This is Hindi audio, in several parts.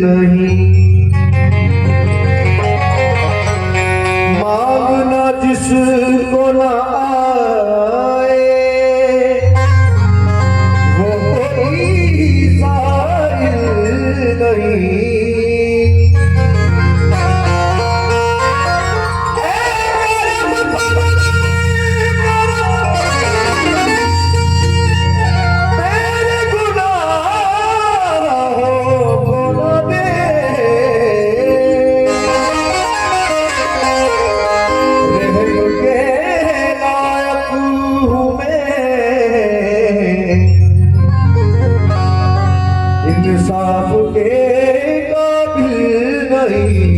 नहीं। मांगना जिसको ना आए वो कोई साइल नहीं। इंसाफ के काबिल नहीं।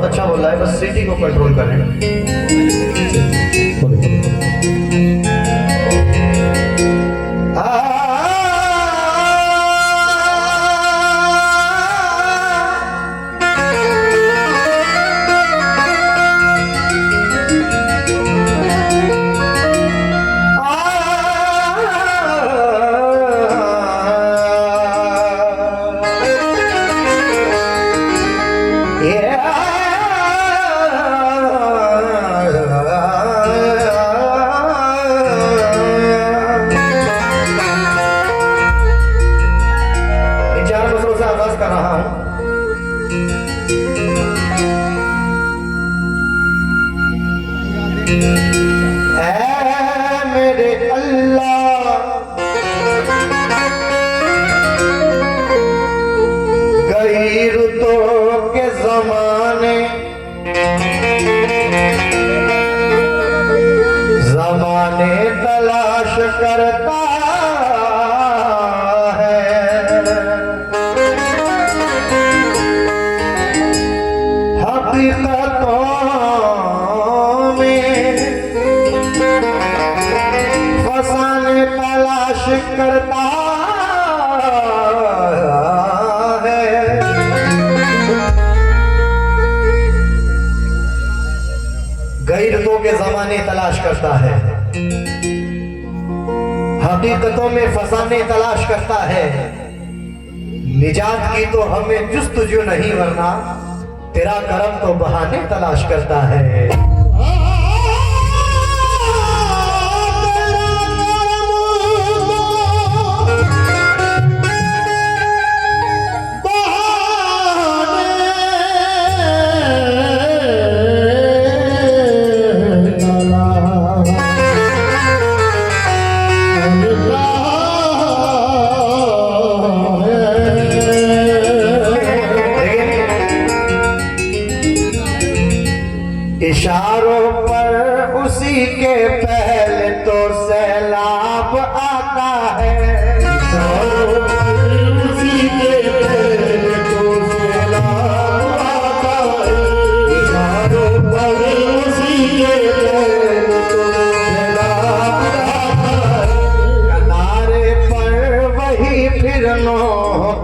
अच्छा बोल रहा है, बस सिटी को कंट्रोल करें। मेरे अल्लाह गई रुतों के ज़माने ज़माने तलाश करता है। हकीकतों तलाश करता है। गैरतों के ज़माने तलाश करता है, हकीकतों में फसाने तलाश करता है। निजात की तो हमें जुस्तजू नहीं, वरना तेरा करम तो बहाने तलाश करता है।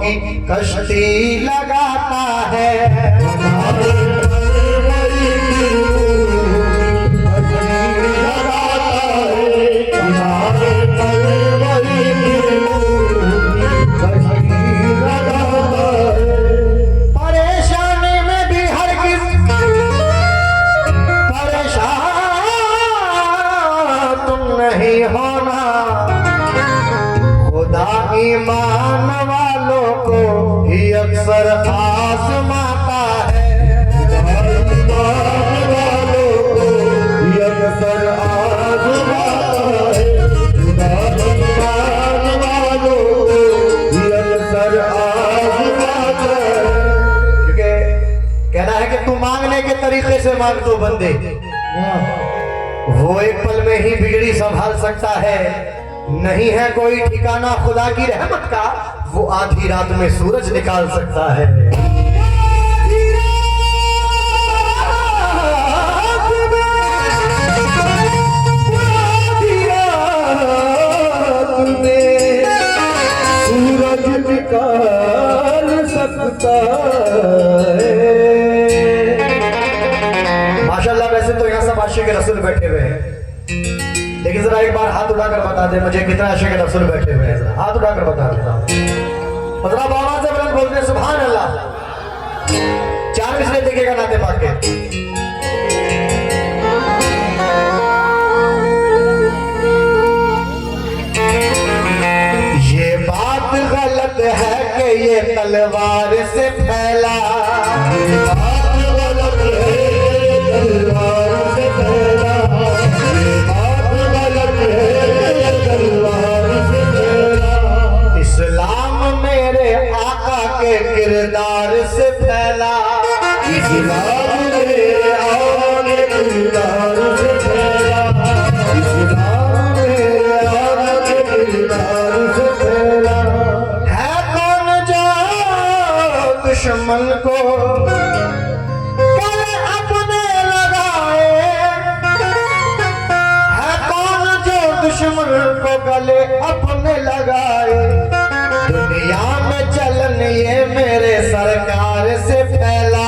की कश्ती लगाता है। परेशानी में भी हरगिज़ परेशान तुम नहीं होना, खुदा ईमान वालों को ही अक्सर आजमाता है। ईमान वालों को ही अक्सर आजमाता है। ईमान वालों को ही अक्सर आजमाता है। क्योंकि कहना है कि तू मांगने के तरीके से मांग तो बंदे, वो एक पल में ही बिगड़ी संभाल सकता है। नहीं है कोई ठिकाना खुदा की रहमत का, वो आधी रात में सूरज निकाल सकता है। सूरज निकाल सकता है। माशाल्लाह, वैसे तो यहाँ सब आशिक रसूल बैठे हुए हैं, लेकिन जरा एक बार हाथ उठाकर बता दे मुझे कितना आशिक रसूल बैठे हुए हैं। हाथ उठाकर बता देता हूँ, जरा बाबा से बुलंद बोलते सुभान अल्लाह। 4 मिसरे देखिएगा नाते पाक के। ये बात गलत है कि ये तलवार से फैला, इस्लाम मेरे आका के किरदार से फैला। इस्लाम मेरे आका के किरदार से फैला। इस्लाम मेरे आका के किरदार से फैला। है कौन जो दुश्मन को गले अपने लगाए, है कौन जो दुश्मन को गले अपने लगाए। दुनिया में चलन ये मेरे सरकार से फैला।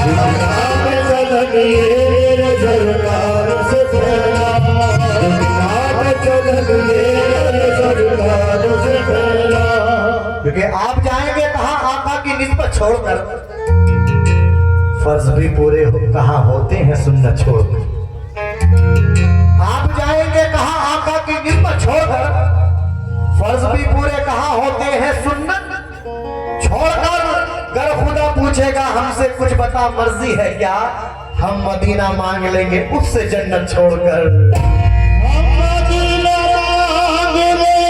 दुनिया में चलन ये मेरे सरकार से फैला। दुनिया में चलन ये मेरे सरकार से फैला। क्योंकि आप जाएंगे कहाँ आका की निस्बत छोड़कर, फर्ज भी पूरे कहाँ होते हैं सुन्नत छोड़कर। आप जाएंगे कहाँ आका की निस्बत छोड़कर, फर्ज भी पूरे कहाँ होते हैं सुन्नत छोड़कर। अगर खुदा पूछेगा हमसे कुछ बता मर्जी है क्या, हम मदीना मांग लेंगे उससे जन्नत छोड़कर। हम मदीना मांग लेंगे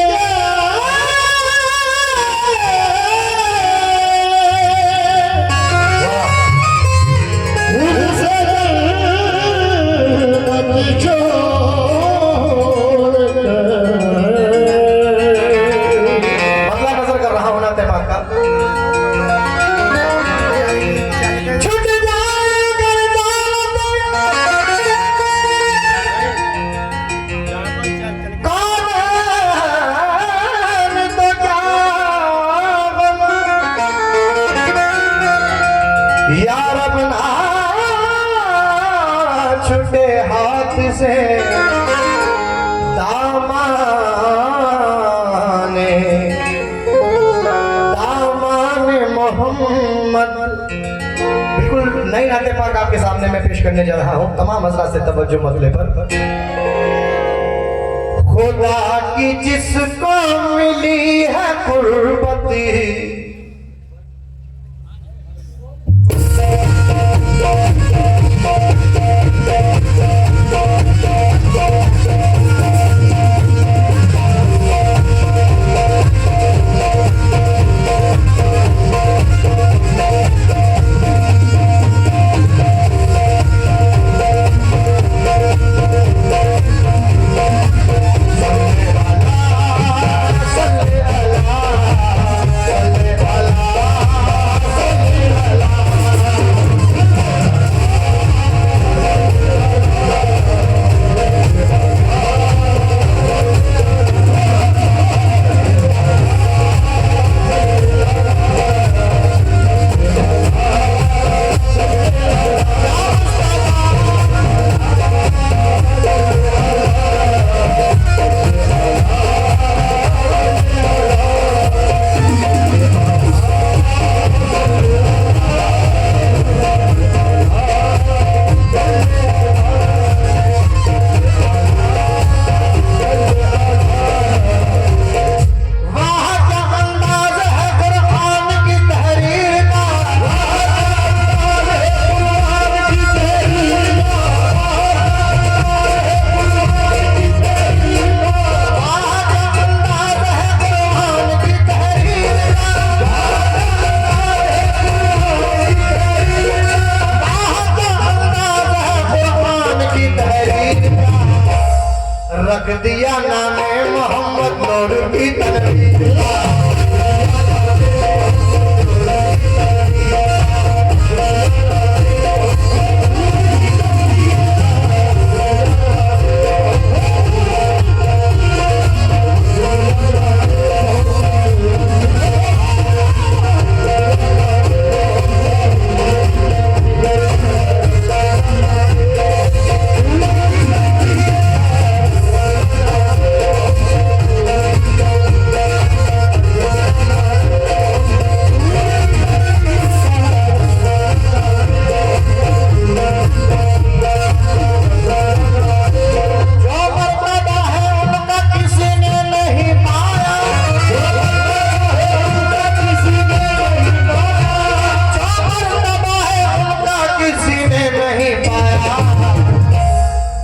उससे जन्नत यार अपना छुटे हाथ से दामाने मोहम्मद। बिल्कुल नई नाते पाक आपके सामने मैं पेश करने जा रहा हूँ, तमाम हजरात से तवज्जो मसले पर। खुदा की जिसको मिली है कुर्बती, लिया नामे मोहम्मद नूर की तनवीर।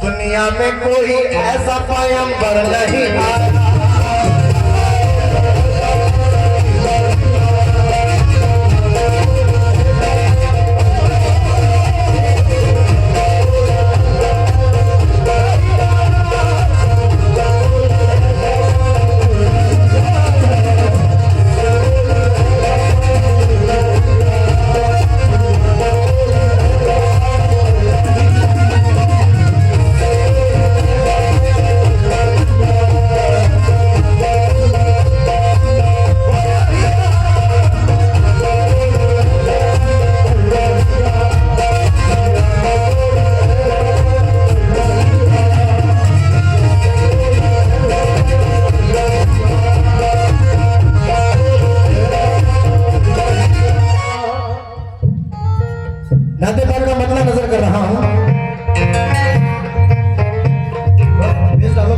दुनिया में कोई ऐसा पैगंबर नहीं आया। नाते पाक का मतलब नजर कर रहा हूं।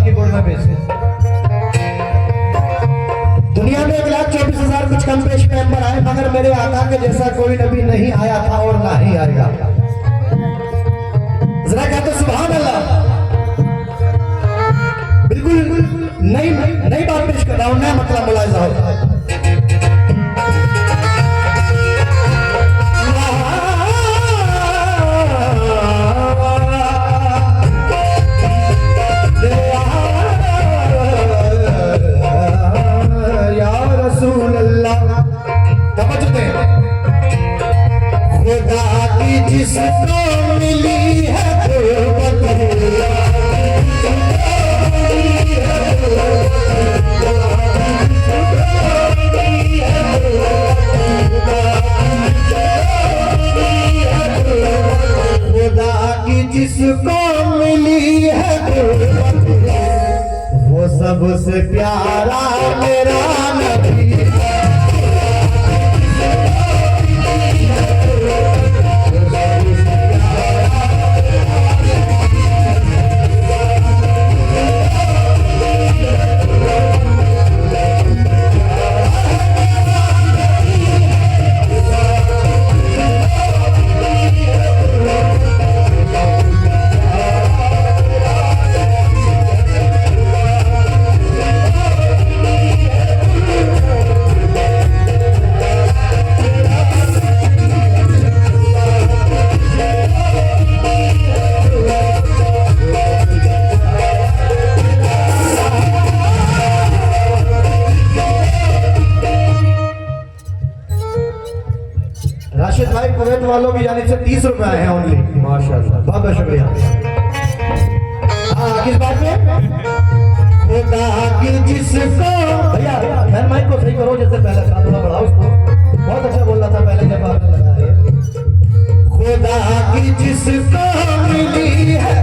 कीबोर्ड में भेज। दुनिया में 1,24,000 कुछ कम पेश पैगंबर आए, मगर मेरे आका के जैसा कोई नबी नहीं आया था और ना ही आएगा। जरा कहते सुभान अल्लाह। बिल्कुल नई बात पेश कर रहा हूं, नया मतलब मुलाहिजा हो। खुदा की जिसको मिली है खुदा की जिसको मिली है वो सबसे प्यारा मेरा नबी। राशिद भाई कुवैत वालों की जानिब से 30 रुपए आए हैं ओनली। माशाल्लाह, बहुत बहुत शुक्रिया। हाँ, किस बात में? खुदा की जिसको भैया मैं माइक को सही करो, जैसे पहले था थोड़ा बढ़ाओ इसको। बहुत अच्छा बोल रहा था पहले जब आपने लगाया। खुदा की जिसको मिली है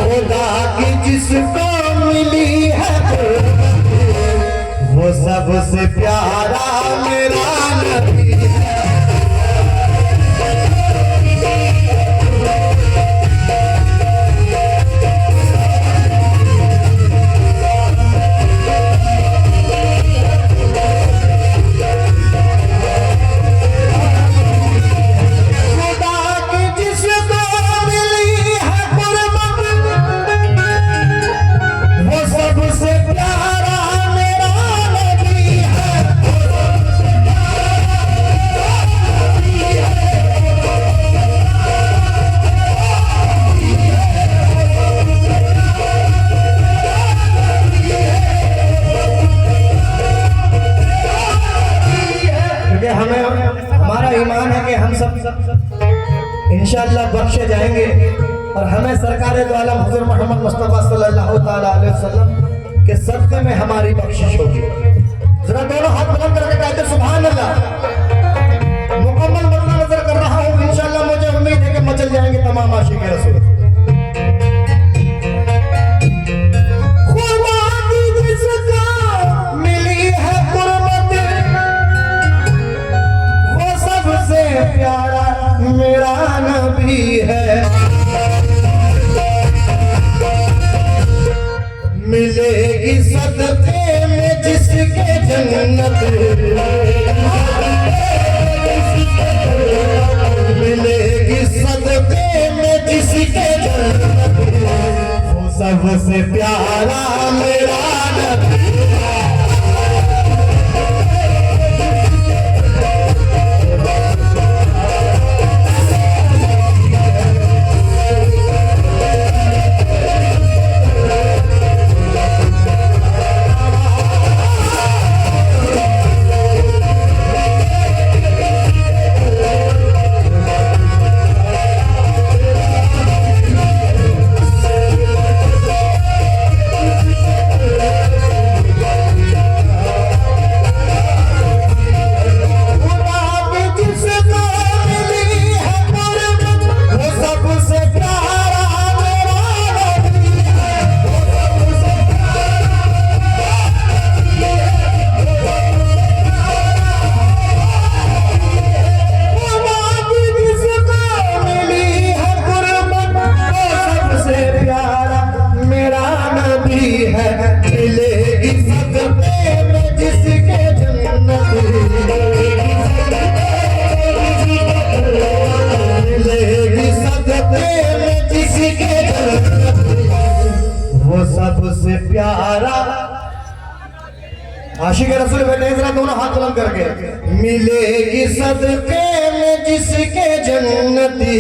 खुदा की जिसको मिली है वो सबसे प्यारा मेरा नबी है। बख्शे जाएंगे और हमें सरकार दो आलम हुज़ूर मोहम्मद मुस्तफ़ा सल्लल्लाहु ताला अलैहि वसल्लम के सदक़े में हमारी बख्शिश होगी। जरा दोनों हाथ बुलंद करके कहते सुभान अल्लाह। मुकम्मल मरना नजर कर रहा हूँ, इंशाअल्लाह मुझे उम्मीद है कि मचल जाएंगे तमाम आशिक रसूल। मिली है कुर्बत वो सबसे प्यारा मेरा नबी है। मिलेगी सदक़े में जिसके जन्नत, मिलेगी सदक़े में जिसके जन्नत, वो सबसे प्यारा मेरा नबी। सबसे प्यारा आशिक रसूल बैठे जरा दोनों हाथ बुलंद करके। मिलेगी सदक़े में जिसके जन्नती,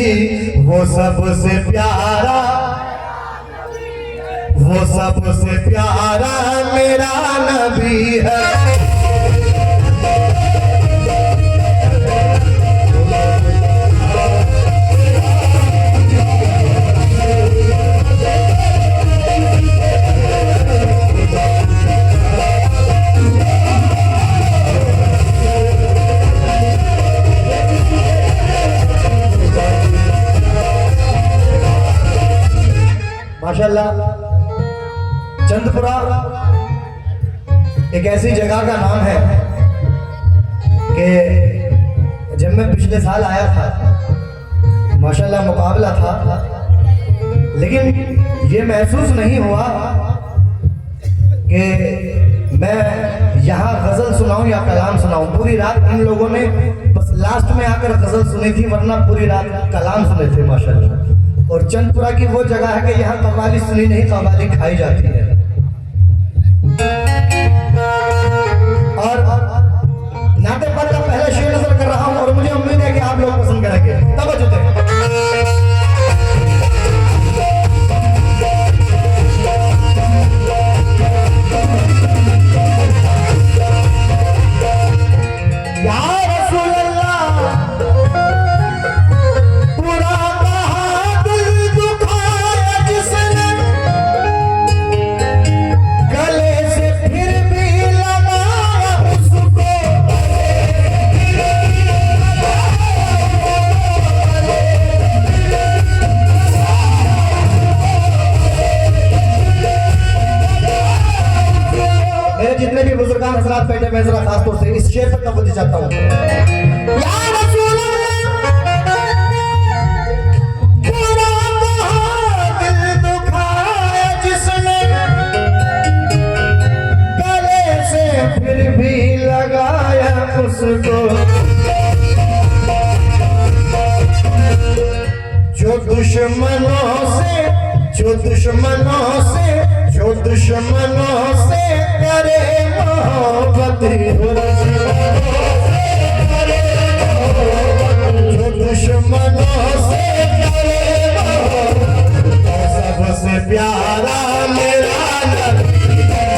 वो सबसे प्यारा, वो सबसे प्यारा मेरा नबी है। माशाअल्लाह चंदपुरा एक ऐसी जगह का नाम है कि जब मैं पिछले साल आया था माशाअल्लाह मुकाबला था, लेकिन ये महसूस नहीं हुआ कि मैं यहाँ गज़ल सुनाऊं या कलाम सुनाऊं। पूरी रात इन लोगों ने बस लास्ट में आकर गज़ल सुनी थी, वरना पूरी रात कलाम सुने थे माशाअल्लाह। और चंदपुरा की वो जगह है कि यहाँ कव्वाली सुनी नहीं, कव्वाली खाई जाती है। और नाते पर का पहला शेर नजर कर रहा हूँ और मुझे उम्मीद है कि आप लोग पसंद करेंगे। तवज्जो दें। जितने भी बुजुर्गान हजरात बैठे मैं जरा खासतौर से इस शेर पर तवज्जो चाहता हूँ। या रसूल दिल दुखाया जिसने, गले से फिर भी लगाया उसको, जो दुश्मनों से करे मोहब्बत, जो दुश्मनों से करे मोहब्बत, सबसे प्यारा मेरा नबी है।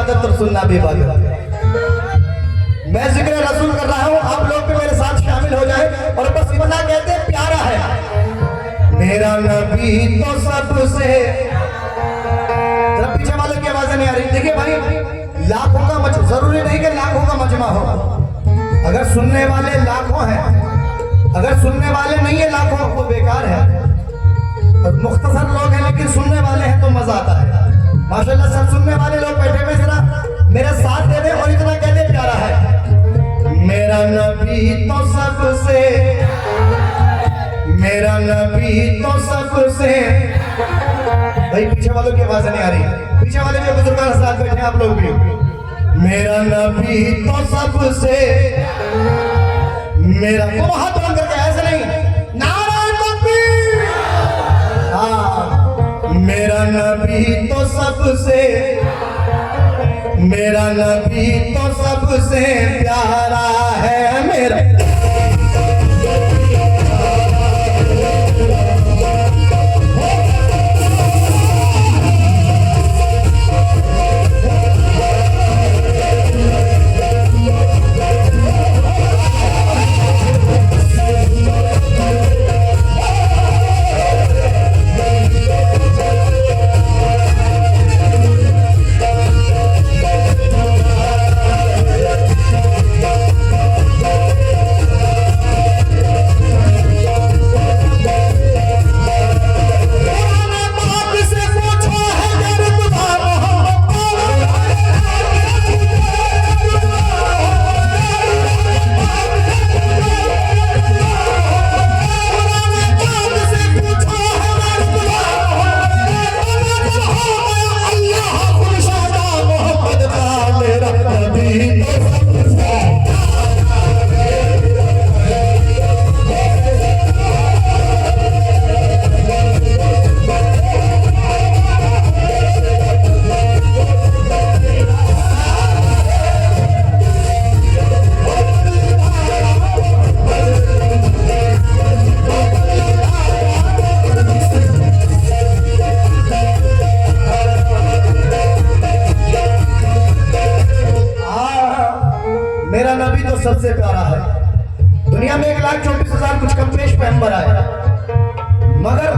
इबादत और सुनना भी इबादत। मैं जिक्र रसूल कर रहा हूँ, आप लोग भी मेरे साथ शामिल हो जाए और बस इतना कहते हैं प्यारा है मेरा नबी तो सबसे। जरा पीछे वाले की आवाजें नहीं आ रही। देखिए भाई, लाखों का मजमा, जरूरी नहीं कि लाखों का मजमा हो। अगर सुनने वाले लाखों हैं, अगर सुनने वाले नहीं है लाखों, वो बेकार है। और मुख्तसर लोग हैं लेकिन सुनने वाले हैं तो मजा आता है। माशाल्लाह सब सुनने वाले लोग बैठे हुए, जरा मेरा साथ दे दे और इतना कहते प्यारा है मेरा नबी तो सबसे, मेरा नबी तो सबसे। भाई पीछे वालों की आवाज नहीं आ रही, पीछे वाले जो बुजुर्ग साथ बैठे हैं आप लोग भी। मेरा नबी तो सबसे, मेरा तो हाथ बुलंद करके ऐसे नहीं, नारा तकबीर। हाँ, मेरा नबी तो सबसे, मेरा नबी तो सबसे प्यारा है मेरा। मेरा नबी तो सबसे प्यारा है। दुनिया में 1,34,000 कुछ कम पेश पैगंबर आए, मगर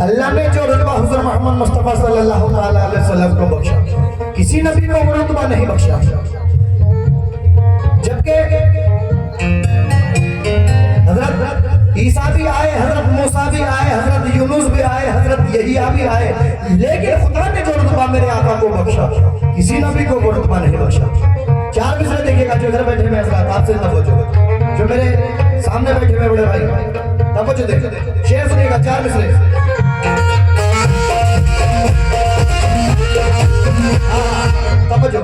अल्लाह ने जो रुतबा हुज़ूर मोहम्मद मुस्तफ़ा सल्लल्लाहु अलैहि वसल्लम को बख्शा, किसी नबी को वो रुतबा नहीं बख्शा। जबकि हजरत ईसा भी आए, हजरत मूसा भी आए, हजरत यूनुस भी आए, हजरत यहिया भी आए, लेकिन खुदा ने जो रुतबा मेरे आका को बख्शा, किसी नबी को वो रुतबा नहीं बख्शा। 4 मिसरे देखिएगा, जो इधर बैठे हुए हजरत आपसे तवज्जो, जो मेरे सामने बैठे हुए बड़े भाई तवज्जो देखिए, शेर सुनिएगा 4 मिसरे। तवज्जो।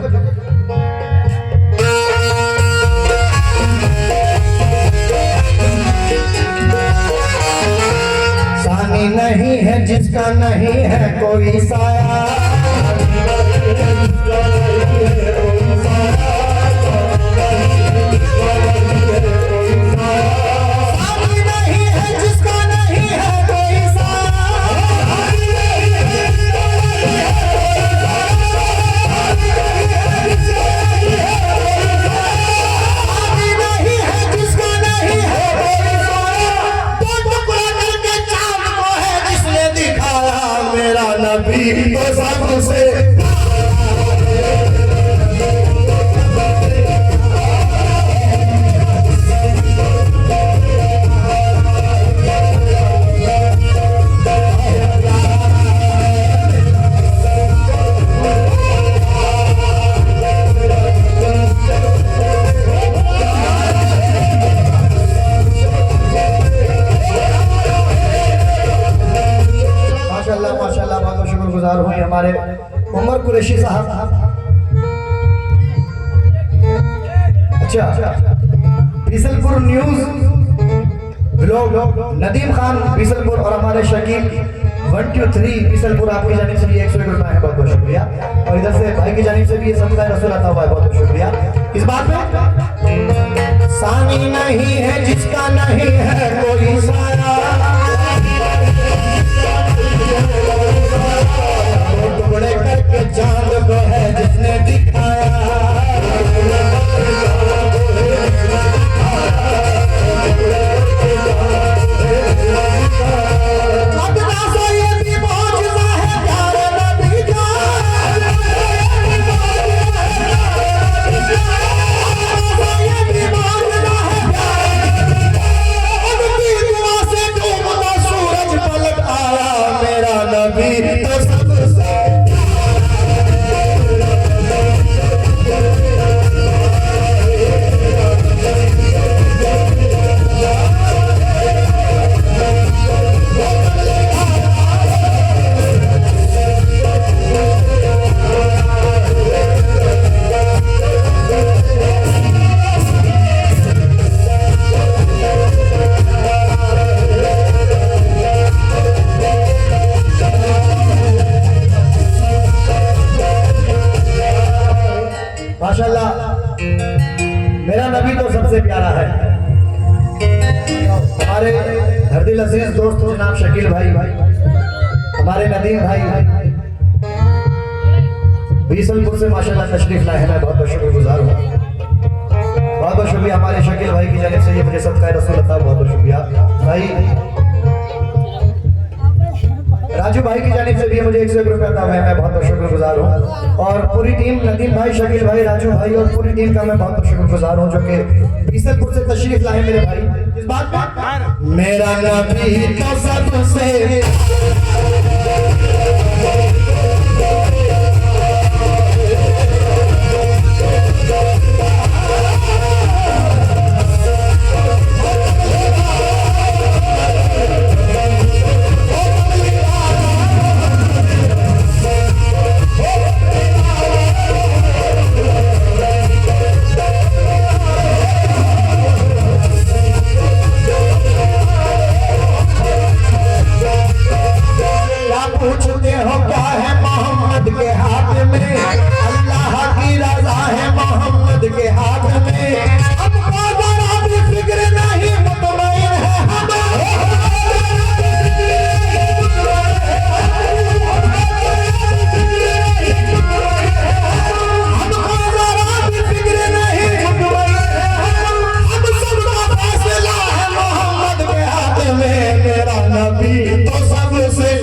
सानी नहीं है जिसका नहीं है कोई साया, नबी तो सबसे। माशाल्लाह बहुत शुक्रगुजार हुए हमारे उमर कुरैशी साहब। अच्छा, बीसलपुर न्यूज ब्लॉग नदीम खान बीसलपुर और हमारे शकील 123 बीसलपुर, आपकी जानिब से भी 101 रुपए है, बहुत बहुत शुक्रिया। और इधर से भाई की जानिब से भी ये सदका रसूल आता हुआ है, बहुत बहुत शुक्रिया। इस बात में सानी नहीं है जिसका नहीं है कोई साया, टुकड़े करके चांद को है जिसने माशाल्लाह मेरा नबी तो सबसे प्यारा है। हमारे हरदिल अजीज दोस्त जनाब शकील भाई, हमारे नदीम भाई बीसलपुर से माशाल्लाह तशरीफ लाए हैं, मैं बहुत बहुत शुक्रगुजार हूँ। बहुत बहुत शुक्रिया हमारे शकील भाई की जानिब से ये मुझे सदका रसूल अता, बहुत बहुत शुक्रिया भाई। राजू भाई की जानिब से भी मुझे 101 रुपया था, मैं बहुत बहुत शुक्रगुजार हूँ। और पूरी टीम नदीम भाई, शकील भाई, राजू भाई और पूरी टीम का मैं बहुत बहुत शुक्रगुजार हूँ जो कि बीसलपुर से तशरीफ लाए मेरे भाई। इस बात पर मेरा नबी तो सबसे पूछते हो क्या है मोहम्मद के हाथ में, अल्लाह की रज़ा है मोहम्मद के हाथ में। हमको जरा भी फिक्र नहीं, मुतमईन है हम। हमको जरा भी फिक्र नहीं, मुतमईन है हम। अब सबका फैसला है मोहम्मद के हाथ में। मेरा नबी तो सबसे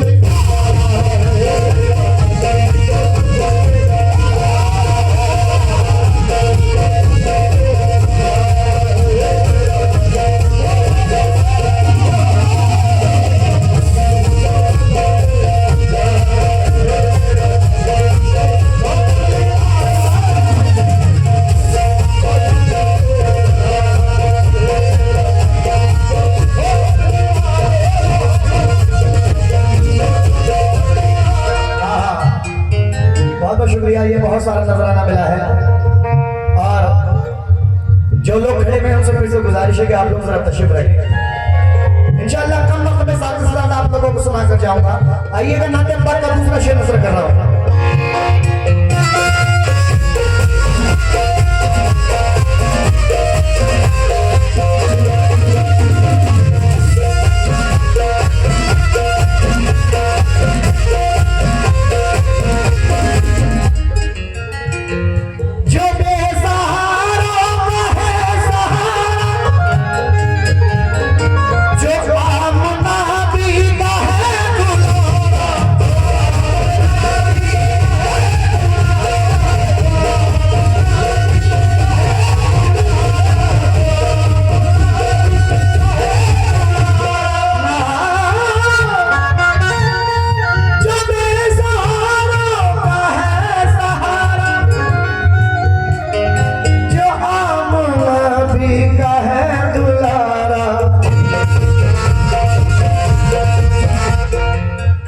शुक्रिया। ये बहुत सारा नजराना मिला है और जो लोग खड़े हुए हैं उनसे फिर से गुजारिश है कि आप लोग जरा तशरीफ रखें। इंशाअल्लाह कम वक्त में साथ साथ आप लोगों को सुना कर जाऊंगा। आइएगा नाते अंबर का दूसरा शेर नजर कर रहा हूँ।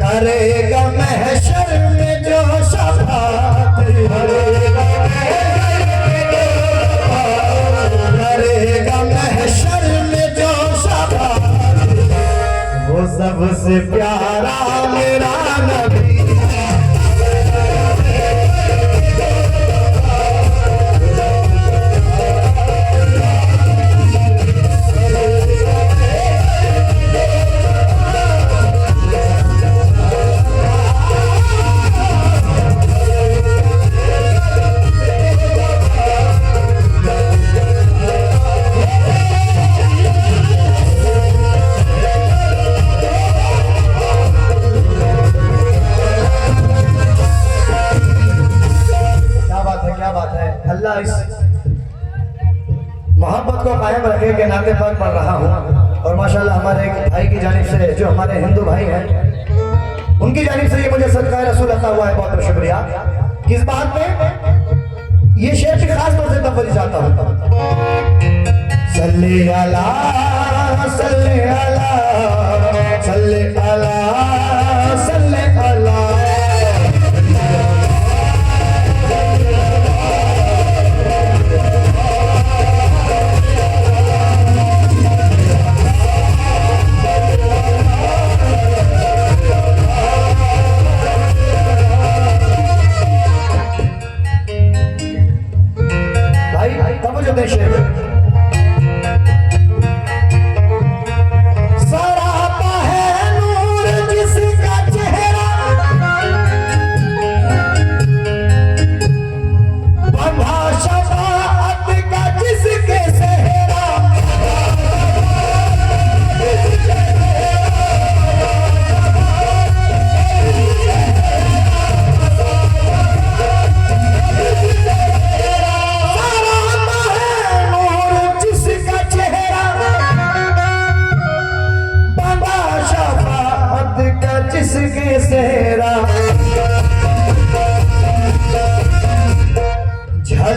करेगा महशर में जो शफाअत, करेगा महशर में जो शफाअत, वो सबसे प्यारा मेरा नबी। अल्लाह इस मोहब्बत को कायम रखे के नाते पर पढ़ रहा हूँ। और माशाल्लाह हमारे एक भाई की जानिब से, जो हमारे हिंदू भाई हैं, उनकी जानिब से ये मुझे सदका रसूल अता हुआ है, बहुत बहुत शुक्रिया। किस बात पे ये शेर की खास तौर से तवज्जो चाहता हूँ। सल्ले अला सल्ले अला सल्ले अला सल्ले अला।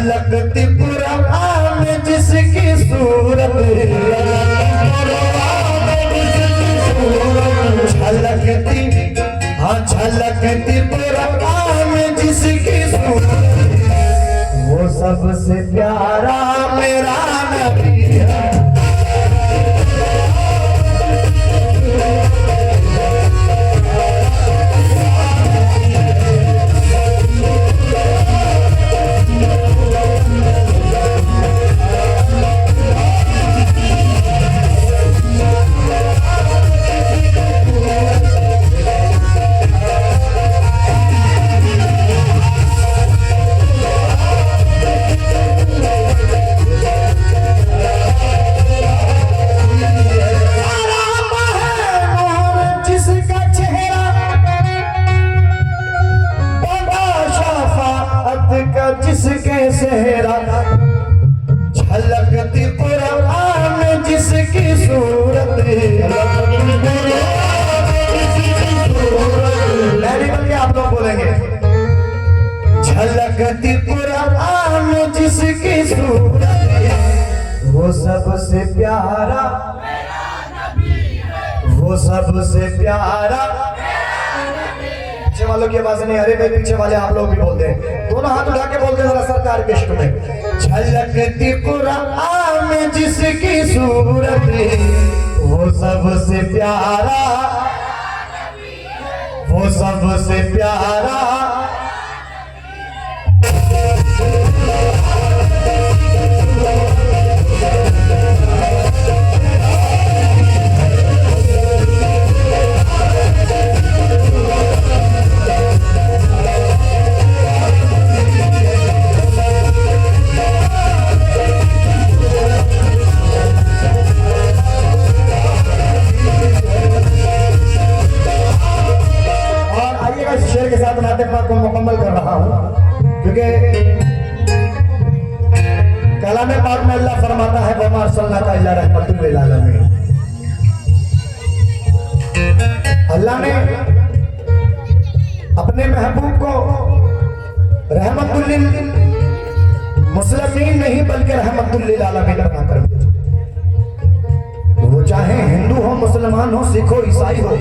झलकती पुरवा में जिसकी सूरत, झलकती, हाँ झलकती पुरवा में जिसकी सूरत, वो सबसे प्यारा मेरा नबी है। जिसके सेहरा, झलकती पुरवा में जिसकी सूरत, बल्कि आप लोग बोलेंगे, झलकती पुरवा में जिसकी सूरत, वो सबसे प्यारा, वो सबसे प्यारा। पीछे वालों की आवाज नहीं, अरे भाई पीछे वाले आप लोग भी बोलते हैं, दोनों हाथ उठा के बोलते हैं जरा सरकार के इश्क में। झलकती कुरान में जिसकी सूरत, वो सबसे प्यारा, वो सबसे प्यारा। को मुकम्मल कर रहा हूं क्योंकि कलामे पाक में अल्लाह फरमाता है वमा अरसलनाका इल्ला रहमतुल लिल आलमीन। अल्लाह ने अपने महबूब को रहमतुल लिल मुस्लिमीन नहीं बल्कि रहमतुल लिल आलमीन बनाकर भेजा। वो चाहे हिंदू हो, मुसलमान हो, सिख हो, ईसाई हो,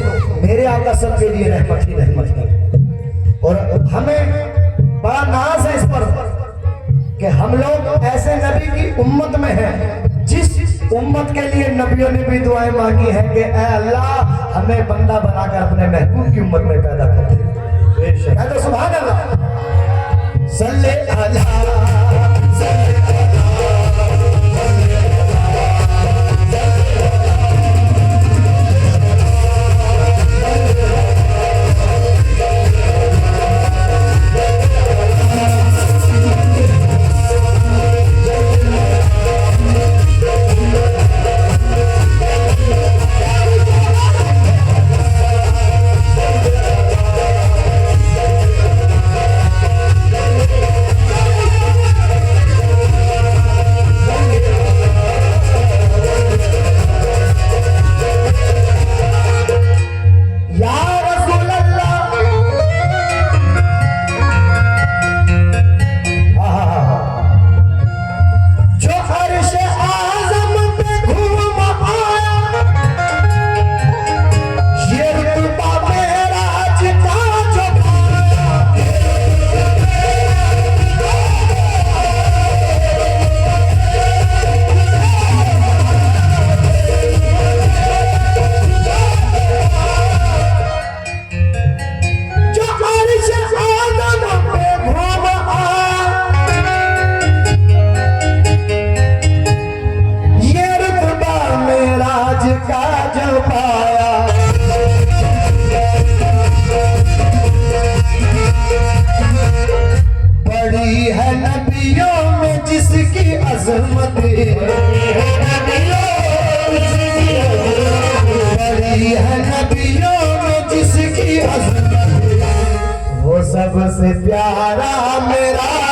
मेरे आका सबके लिए रहमत ही रहमत है। और हमें बड़ा नाज है इस पर कि हम लोग ऐसे नबी की उम्मत में हैं जिस उम्मत के लिए नबियों ने भी दुआएं मांगी हैं कि ऐ अल्लाह हमें बंदा बनाकर अपने महबूब की उम्मत में पैदा कर दे। तो सुभान अल्लाह, सल्ले अला अजमत बड़ी है नबियों में जिसकी अजमत, वो सबसे प्यारा मेरा